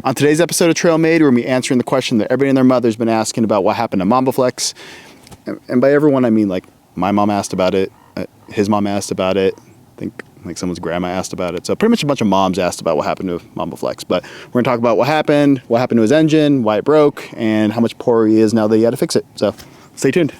On today's episode of Trail Made, we're going to be answering the question that everybody and their mother's been asking about what happened to Mamba Flex. And by everyone, I mean like my mom asked about it, his mom asked about it, I think like someone's grandma asked about it. So pretty much a bunch of moms asked about what happened to Mamba Flex. But we're going to talk about what happened to his engine, why it broke, and how much poorer he is now that he had to fix it. So stay tuned.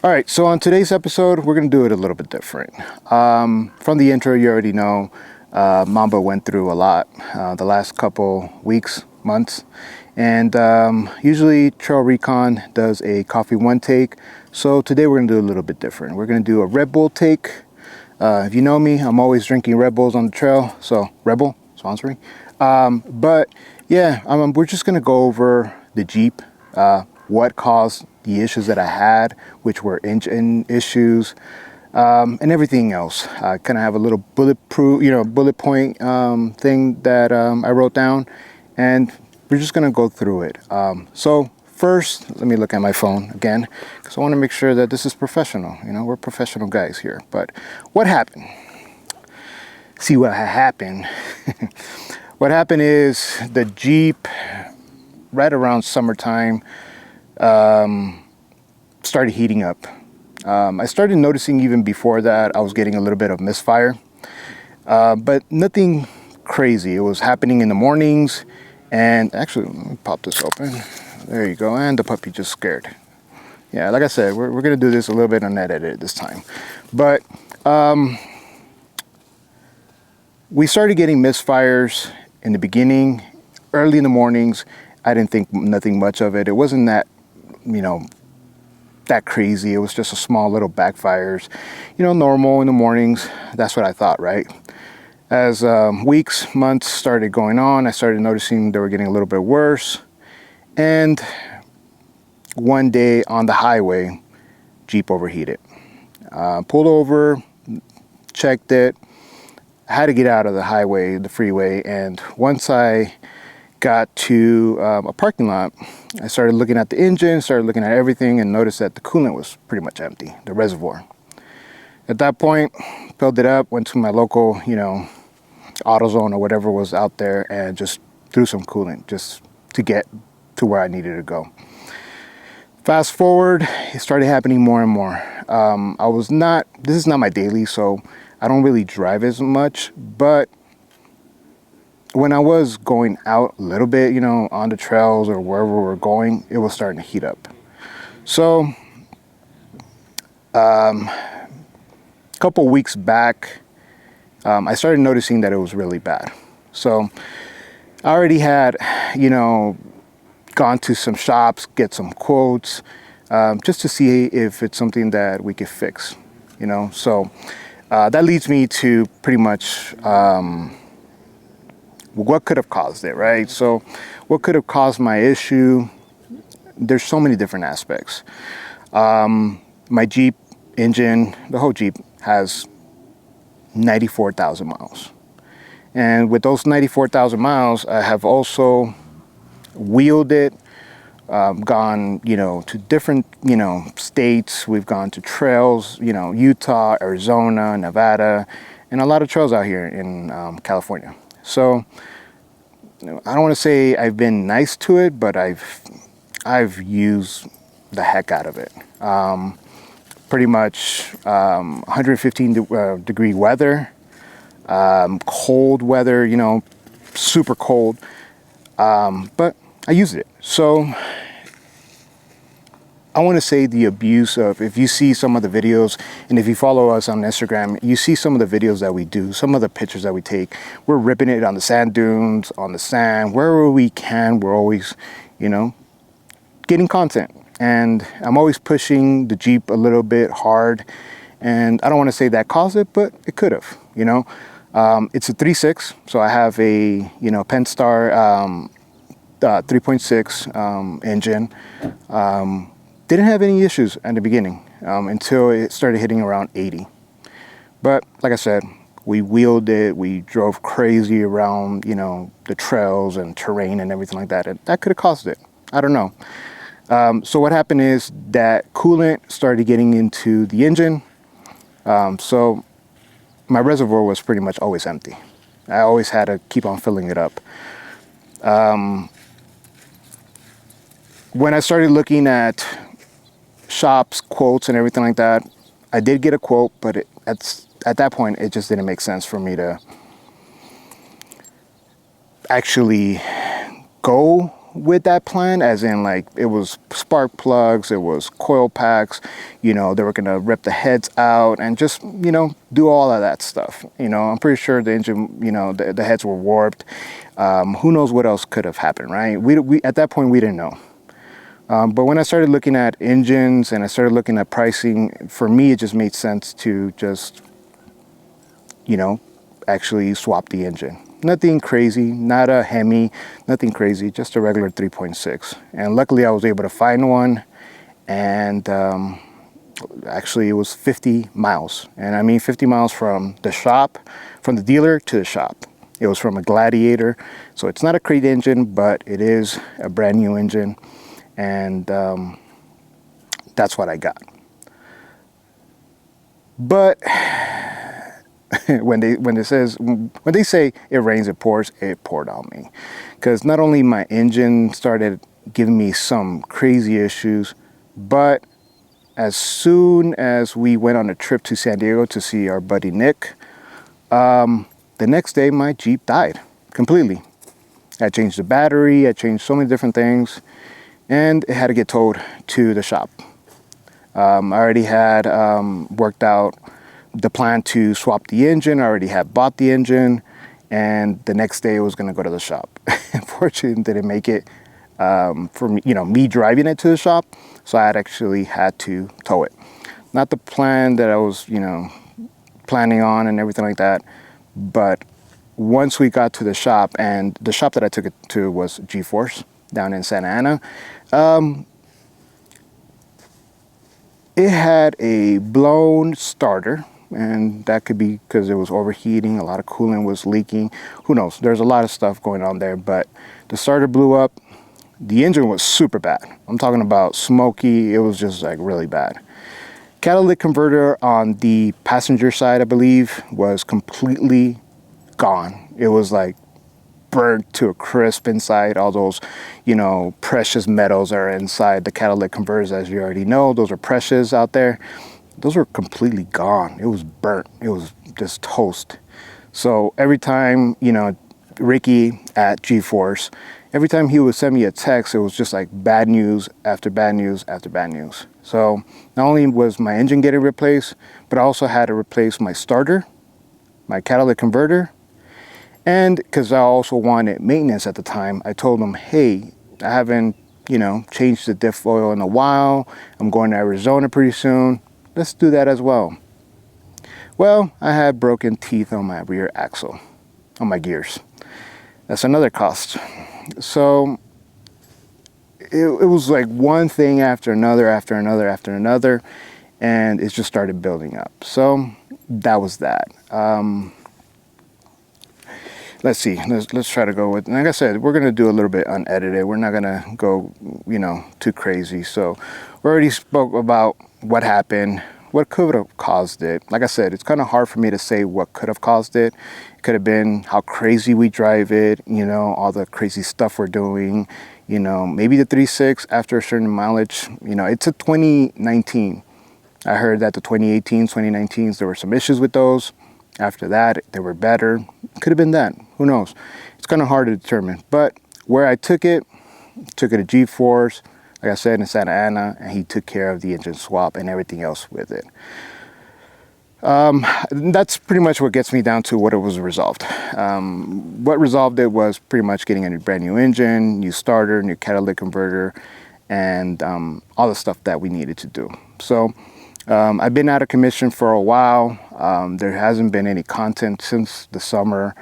All right, so on today's episode, we're going to do it a little bit different. From the intro, you already know Mamba went through a lot the last couple weeks, months. And usually Trail Recon does a coffee one take. So today we're going to do a little bit different. We're going to do a Red Bull take. If you know me, I'm always drinking Red Bulls on the trail. So Red Bull, sponsoring. But yeah, we're just going to go over the Jeep, what caused the issues that I had, which were engine issues, and everything else. I kind of have a little bullet point thing that I wrote down, and we're just gonna go through it. So first, let me look at my phone again, because I want to make sure that this is professional. You know, we're professional guys here. But what happened? See what happened. What happened is the Jeep, right around summertime, started heating up. I started noticing even before that I was getting a little bit of misfire, but nothing crazy. It was happening in the mornings, and actually, let me pop this open. There you go, and the puppy just scared. Yeah, like I said, we're gonna do this a little bit unedited this time, but we started getting misfires in the beginning, early in the mornings. I didn't think nothing much of it. It wasn't that, that crazy. It was just a small little backfires, normal in the mornings. That's what I thought, right? As weeks, months started going on, I started noticing they were getting a little bit worse. And one day on the highway, Jeep overheated. Pulled over, checked it, had to get out of the freeway. And once I got to a parking lot, I started looking at the engine, started looking at everything, and noticed that the coolant was pretty much empty, the reservoir. At that point, filled it up, went to my local, AutoZone or whatever was out there, and just threw some coolant just to get to where I needed to go. Fast forward, it started happening more and more. This is not my daily, so I don't really drive as much, but when I was going out a little bit, on the trails or wherever we're going, it was starting to heat up. So, a couple weeks back, I started noticing that it was really bad. So, I already had, gone to some shops, get some quotes, just to see if it's something that we could fix, So, that leads me to pretty much what could have caused it, right? So what could have caused my issue? There's so many different aspects. My Jeep engine, the whole Jeep, has 94,000 miles. And with those 94,000 miles, I have also wheeled it, gone, to different, states. We've gone to trails, Utah, Arizona, Nevada, and a lot of trails out here in California. So I don't want to say I've been nice to it, but I've used the heck out of it. Pretty much 115 degree weather, cold weather, super cold, but I used it. So I want to say the abuse of, if you see some of the videos, and if you follow us on Instagram, you see some of the videos that we do, some of the pictures that we take. We're ripping it on the sand dunes, on the sand, wherever we can. We're always, getting content. And I'm always pushing the Jeep a little bit hard. And I don't want to say that caused it, but it could have. you know. It's a 3.6, so I have a, Pentastar 3.6 engine. Didn't have any issues at the beginning until it started hitting around 80. But like I said, we wheeled it, we drove crazy around, the trails and terrain and everything like that. And that could have caused it. I don't know. So what happened is that coolant started getting into the engine. So my reservoir was pretty much always empty. I always had to keep on filling it up. When I started looking at shops, quotes, and everything like that, I did get a quote, but at that point, it just didn't make sense for me to actually go with that plan, as in, like, it was spark plugs, it was coil packs, they were going to rip the heads out and just, do all of that stuff. I'm pretty sure the engine, the heads were warped. Who knows what else could have happened, right? We at that point, we didn't know. But when I started looking at engines and I started looking at pricing, for me, it just made sense to just, actually swap the engine. Nothing crazy, not a Hemi, nothing crazy, just a regular 3.6. And luckily I was able to find one, and actually it was 50 miles. And I mean 50 miles from the shop, from the dealer to the shop. It was from a Gladiator. So it's not a crate engine, but it is a brand new engine. And that's what I got. But when they say it rains, it pours, it poured on me. Because not only my engine started giving me some crazy issues, but as soon as we went on a trip to San Diego to see our buddy Nick, the next day my Jeep died completely. I changed the battery, I changed so many different things, and it had to get towed to the shop. I already had worked out the plan to swap the engine. I already had bought the engine, and the next day it was going to go to the shop. Unfortunately, didn't make it for me, me driving it to the shop, so I actually had to tow it. Not the plan that I was, planning on and everything like that, but once we got to the shop, and the shop that I took it to was G-Force down in Santa Ana, it had a blown starter, and that could be because it was overheating, a lot of coolant was leaking, who knows, there's a lot of stuff going on there. But the starter blew up. The engine was super bad. I'm talking about smoky. It was just like really bad. Catalytic converter on the passenger side, I believe, was completely gone. It was like burnt to a crisp inside. All those, precious metals are inside the catalytic converters, as you already know. Those are precious out there. Those were completely gone. It was burnt. It was just toast. So every time, Ricky at G-Force, every time he would send me a text, it was just like bad news after bad news after bad news. So not only was my engine getting replaced, but I also had to replace my starter, my catalytic converter, and because I also wanted maintenance at the time, I told him, hey, I haven't, changed the diff oil in a while. I'm going to Arizona pretty soon. Let's do that as well. Well, I had broken teeth on my rear axle, on my gears. That's another cost. So it was like one thing after another, and it just started building up. So that was that. Let's see, let's try to go with, like I said, we're going to do a little bit unedited. We're not going to go, too crazy. So we already spoke about what happened, what could have caused it. Like I said, it's kind of hard for me to say what could have caused it. It could have been how crazy we drive it, all the crazy stuff we're doing, maybe the 3.6 after a certain mileage. It's a 2019. I heard that the 2018s, 2019s, there were some issues with those. After that, they were better. Could have been that. Who knows? It's kind of hard to determine. But where I took it to G-Force, like I said, in Santa Ana, and he took care of the engine swap and everything else with it. That's pretty much what gets me down to what it was resolved. What resolved it was pretty much getting a brand new engine, new starter, new catalytic converter, and all the stuff that we needed to do. So I've been out of commission for a while. There hasn't been any content since the summer.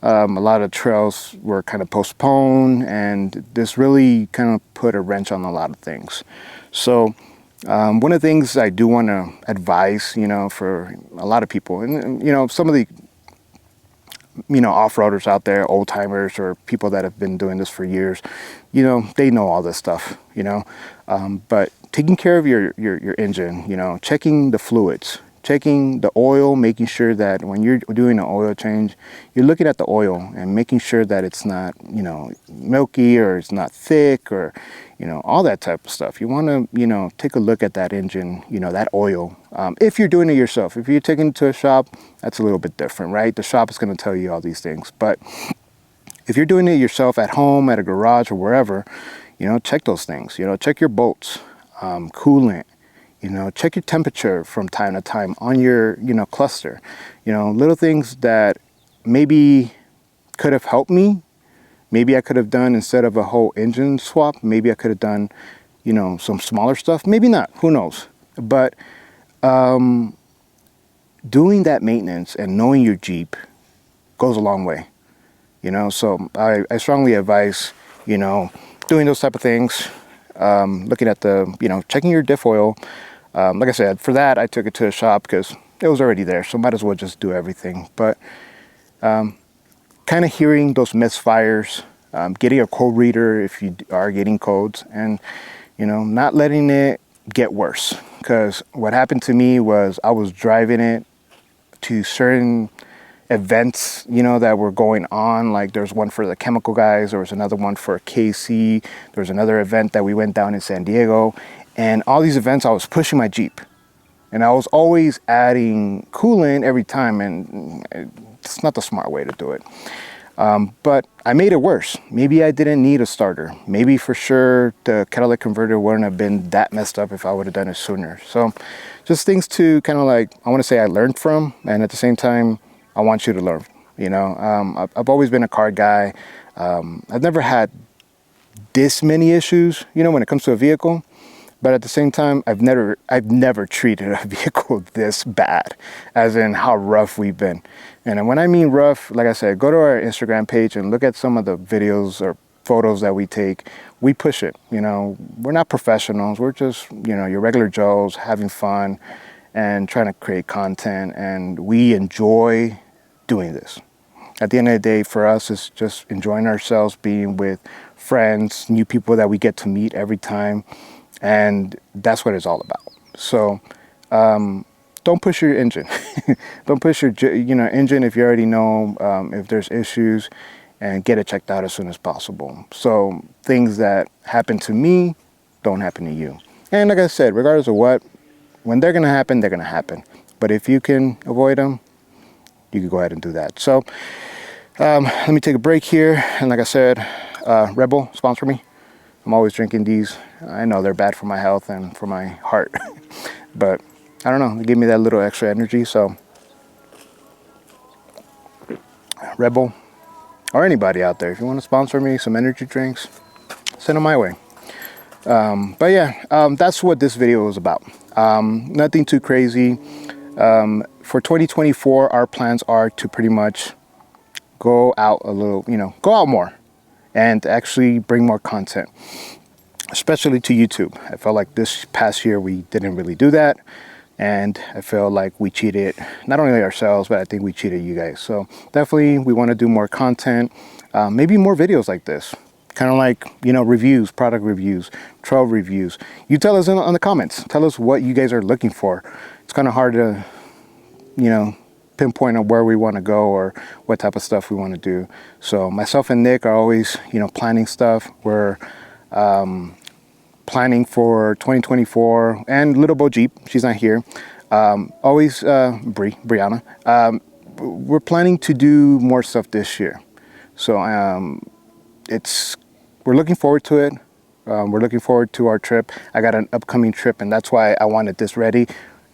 A lot of trails were kind of postponed, and this really kind of put a wrench on a lot of things. So one of the things I do want to advise, for a lot of people, and some of the off-roaders out there, old timers, or people that have been doing this for years, they know all this stuff, but taking care of your engine, checking the fluids, checking the oil, making sure that when you're doing an oil change, you're looking at the oil and making sure that it's not, milky, or it's not thick, or, all that type of stuff. You want to, take a look at that engine, that oil. If you're doing it yourself, if you're taking it to a shop, that's a little bit different, right? The shop is going to tell you all these things. But if you're doing it yourself at home, at a garage, or wherever, check those things. Check your bolts, coolant. Check your temperature from time to time on your, cluster. Little things that maybe could have helped me. Maybe I could have done, instead of a whole engine swap, maybe I could have done, some smaller stuff. Maybe not, who knows? But doing that maintenance and knowing your Jeep goes a long way. So I strongly advise, doing those type of things. Looking at the, checking your diff oil. Like I said, for that, I took it to the shop because it was already there. So might as well just do everything. But kind of hearing those misfires, getting a code reader if you are getting codes, and, not letting it get worse. Because what happened to me was I was driving it to certain events, that were going on. Like there's one for the chemical guys, there was another one for KC, there was another event that we went down in San Diego, and all these events I was pushing my Jeep, and I was always adding coolant every time, and it's not the smart way to do it. But I made it worse. Maybe I didn't need a starter. Maybe for sure the catalytic converter wouldn't have been that messed up if I would have done it sooner. So just things to kind of like, I want to say I learned from, and at the same time I want you to learn. I've always been a car guy. I've never had this many issues, when it comes to a vehicle. But at the same time, I've never treated a vehicle this bad, as in how rough we've been. And when I mean rough, like I said, go to our Instagram page and look at some of the videos or photos that we take. We push it. We're not professionals. We're just, your regular Joes having fun and trying to create content. And we enjoy doing this. At the end of the day, for us, it's just enjoying ourselves, being with friends, new people that we get to meet every time. And that's what it's all about. So don't push your engine. Don't push your engine if you already know if there's issues, and get it checked out as soon as possible. So things that happen to me don't happen to you. And like I said, regardless of what, when they're going to happen, they're going to happen. But if you can avoid them, you can go ahead and do that. So let me take a break here. And like I said, Rebel, sponsor me. I'm always drinking these. I know they're bad for my health and for my heart, but I don't know, they give me that little extra energy. So Rebel, or anybody out there, if you want to sponsor me some energy drinks, send them my way. But yeah, that's what this video is about. Nothing too crazy. For 2024, our plans are to pretty much go out a little, go out more and actually bring more content, especially to YouTube. I felt like this past year we didn't really do that, and I feel like we cheated not only ourselves, but I think we cheated you guys. So definitely we want to do more content, maybe more videos like this, kind of like, reviews, product reviews, trail reviews. You tell us in the comments, tell us what you guys are looking for. It's kind of hard to pinpoint on where we want to go or what type of stuff we want to do. So myself and Nick are always, planning stuff. We're planning for 2024, and Little Bo Jeep, she's not here. Always Brianna. We're planning to do more stuff this year. So we're looking forward to it. We're looking forward to our trip. I got an upcoming trip, and that's why I wanted this ready.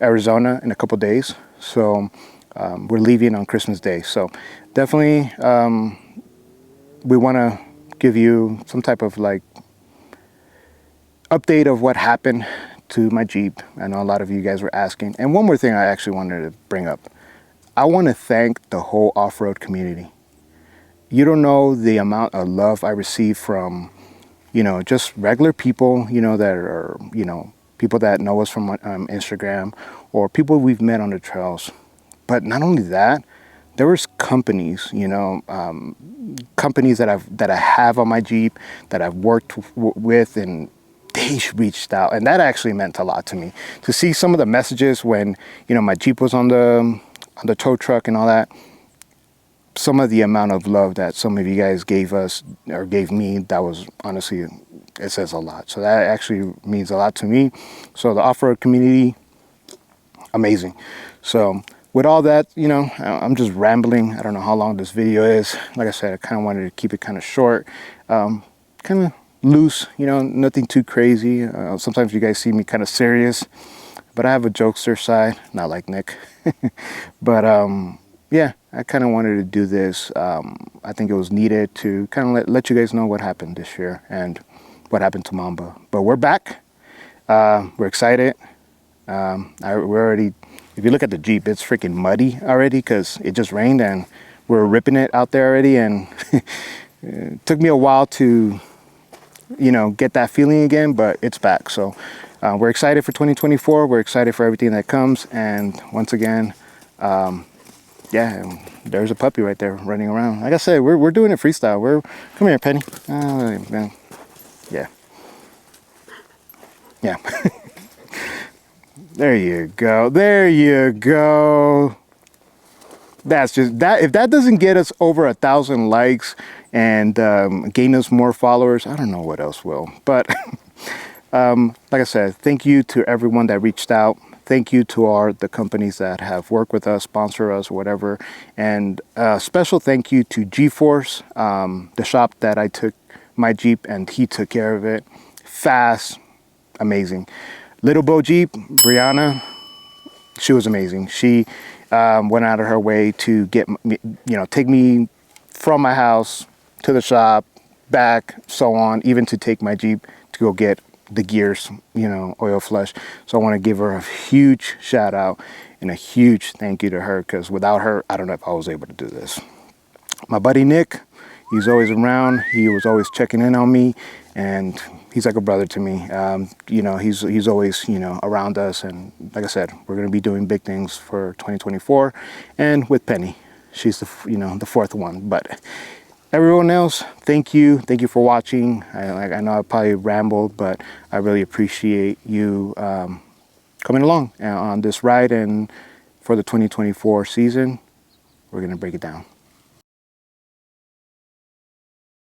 Arizona in a couple days. So we're leaving on Christmas Day. So definitely we want to give you some type of like update of what happened to my Jeep. I know a lot of you guys were asking. And one more thing I actually wanted to bring up. I want to thank the whole off-road community. You don't know the amount of love I receive from, just regular people, that are, people that know us from Instagram, or people we've met on the trails. But not only that, there was companies, companies that I have on my Jeep that I've worked with, and they reached out, and that actually meant a lot to me to see some of the messages when my Jeep was on the tow truck and all that. Some of the amount of love that some of you guys gave us or gave me, that was honestly, it says a lot. So that actually means a lot to me. So the off-road community, amazing. So with all that, I'm just rambling. I don't know how long this video is. Like I said, I kind of wanted to keep it kind of short, kind of loose, nothing too crazy. Sometimes you guys see me kind of serious, but I have a jokester side, not like Nick. But yeah, I kind of wanted to do this. I think it was needed to kind of let you guys know what happened this year and what happened to Mamba. But we're back. We're excited. We're already, if you look at the Jeep, it's freaking muddy already because it just rained and we're ripping it out there already. And it took me a while to, get that feeling again, but it's back. So we're excited for 2024. We're excited for everything that comes. And once again, yeah, there's a puppy right there running around. Like I said, we're doing it freestyle. Come here, Penny. Man. Yeah. Yeah. There you go. There you go. That's just that. If that doesn't get us over 1,000 likes and gain us more followers, I don't know what else will. But like I said, thank you to everyone that reached out. Thank you to the companies that have worked with us, sponsor us, or whatever. And special thank you to G-Force, the shop that I took my Jeep and he took care of it. Fast, amazing. Little Bo Jeep, Brianna, she was amazing. She went out of her way to get me, take me from my house to the shop, back, so on, even to take my Jeep to go get the gears, oil flush. So I want to give her a huge shout out and a huge thank you to her, because without her, I don't know if I was able to do this. My buddy Nick, he's always around. He was always checking in on me, and he's like a brother to me. He's always, around us. And like I said, we're going to be doing big things for 2024. And with Penny, she's the fourth one. But everyone else, thank you. Thank you for watching. I know I probably rambled, but I really appreciate you coming along on this ride. And for the 2024 season, we're going to break it down.